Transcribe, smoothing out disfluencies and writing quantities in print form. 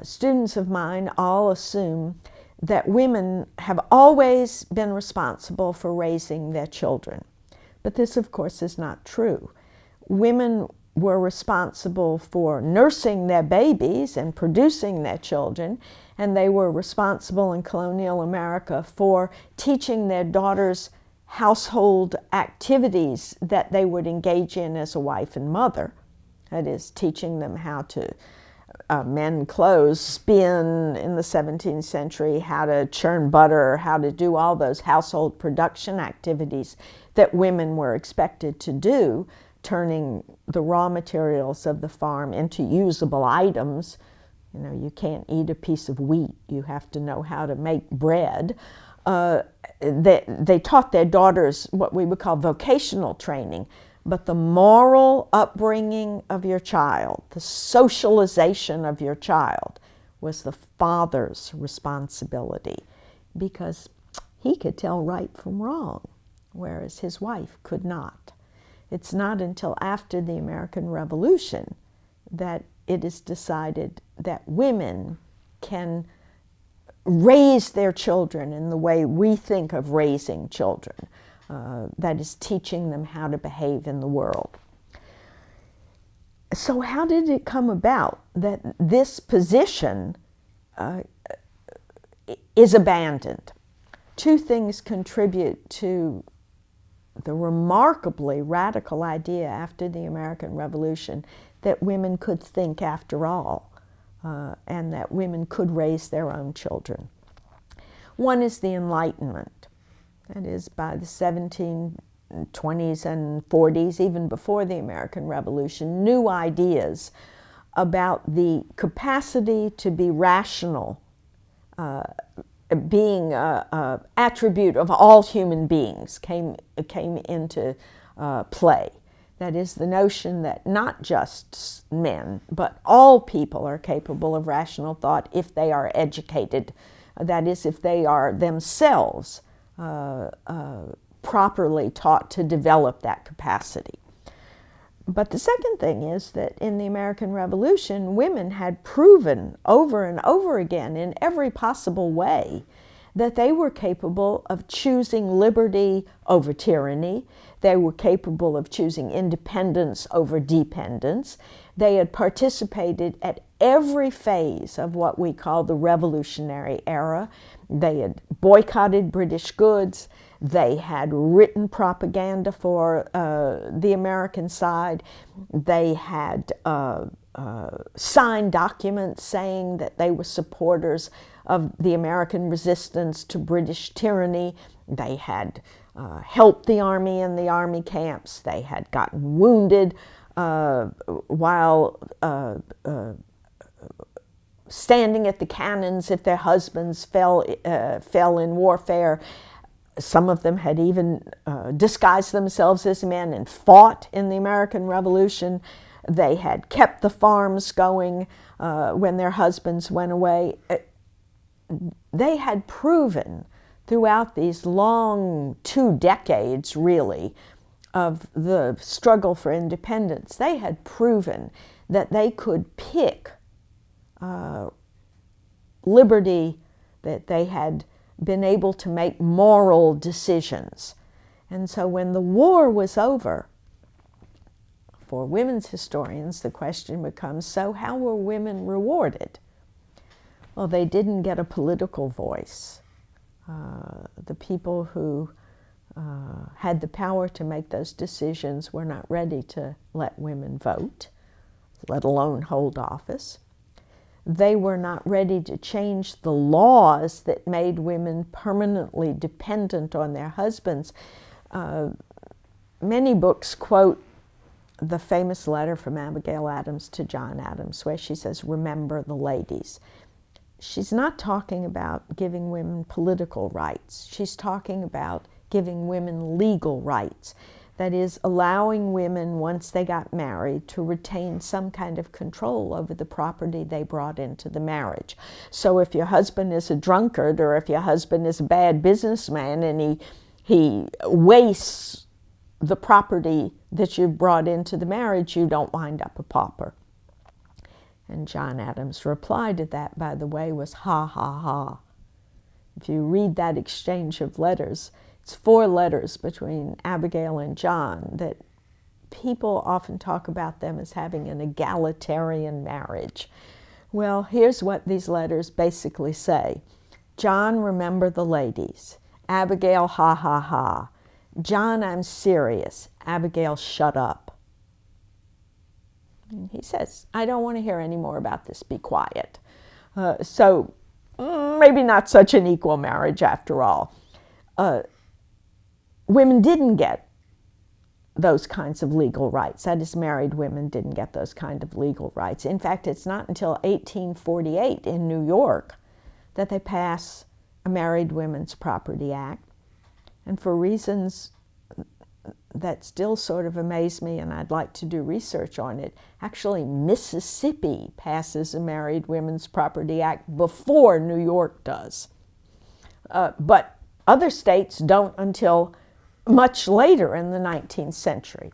students of mine all assume that women have always been responsible for raising their children. But this, of course, is not true. Women were responsible for nursing their babies and producing their children, and they were responsible in colonial America for teaching their daughters household activities that they would engage in as a wife and mother. That is, teaching them how to mend clothes, spin in the 17th century, how to churn butter, how to do all those household production activities that women were expected to do, turning the raw materials of the farm into usable items. You know, you can't eat a piece of wheat. You have to know how to make bread. They taught their daughters what we would call vocational training, but the moral upbringing of your child, the socialization of your child, was the father's responsibility, because he could tell right from wrong, whereas his wife could not. It's not until after the American Revolution that it is decided that women can raise their children in the way we think of raising children. That is, teaching them how to behave in the world. So how did it come about that this position is abandoned? Two things contribute to the remarkably radical idea after the American Revolution that women could think after all, and that women could raise their own children. One is the Enlightenment. That is, by the 1720s and 40s, even before the American Revolution, new ideas about the capacity to be rational being an attribute of all human beings came into play. That is, the notion that not just men, but all people are capable of rational thought if they are educated. That is, if they are themselves properly taught to develop that capacity. But the second thing is that in the American Revolution, women had proven over and over again in every possible way that they were capable of choosing liberty over tyranny. They were capable of choosing independence over dependence. They had participated at every phase of what we call the Revolutionary Era. They had boycotted British goods. They had written propaganda for the American side. They had signed documents saying that they were supporters of the American resistance to British tyranny. They had helped the army in the army camps. They had gotten wounded while standing at the cannons if their husbands fell in warfare. Some of them had even disguised themselves as men and fought in the American Revolution. They had kept the farms going when their husbands went away. They had proven throughout these long 2 decades, really, of the struggle for independence, they had proven that they could pick liberty, that they had been able to make moral decisions. And so when the war was over, for women's historians, the question becomes, so how were women rewarded? Well, they didn't get a political voice. The people who had the power to make those decisions were not ready to let women vote, let alone hold office. They were not ready to change the laws that made women permanently dependent on their husbands. Many books quote the famous letter from Abigail Adams to John Adams, where she says, "Remember the ladies." She's not talking about giving women political rights. She's talking about giving women legal rights. That is, allowing women, once they got married, to retain some kind of control over the property they brought into the marriage. So if your husband is a drunkard, or if your husband is a bad businessman and he wastes the property that you've brought into the marriage, you don't wind up a pauper. And John Adams' reply to that, by the way, was ha, ha, ha. If you read that exchange of letters, it's 4 letters between Abigail and John that people often talk about them as having an egalitarian marriage. Well, here's what these letters basically say. John, remember the ladies. Abigail, ha, ha, ha. John, I'm serious. Abigail, shut up. And he says, I don't want to hear any more about this. Be quiet. So maybe not such an equal marriage after all. Women didn't get those kinds of legal rights. That is, married women didn't get those kind of legal rights. In fact, it's not until 1848 in New York that they pass a Married Women's Property Act. And for reasons that still sort of amaze me, and I'd like to do research on it, actually Mississippi passes a Married Women's Property Act before New York does. But other states don't until much later in the 19th century.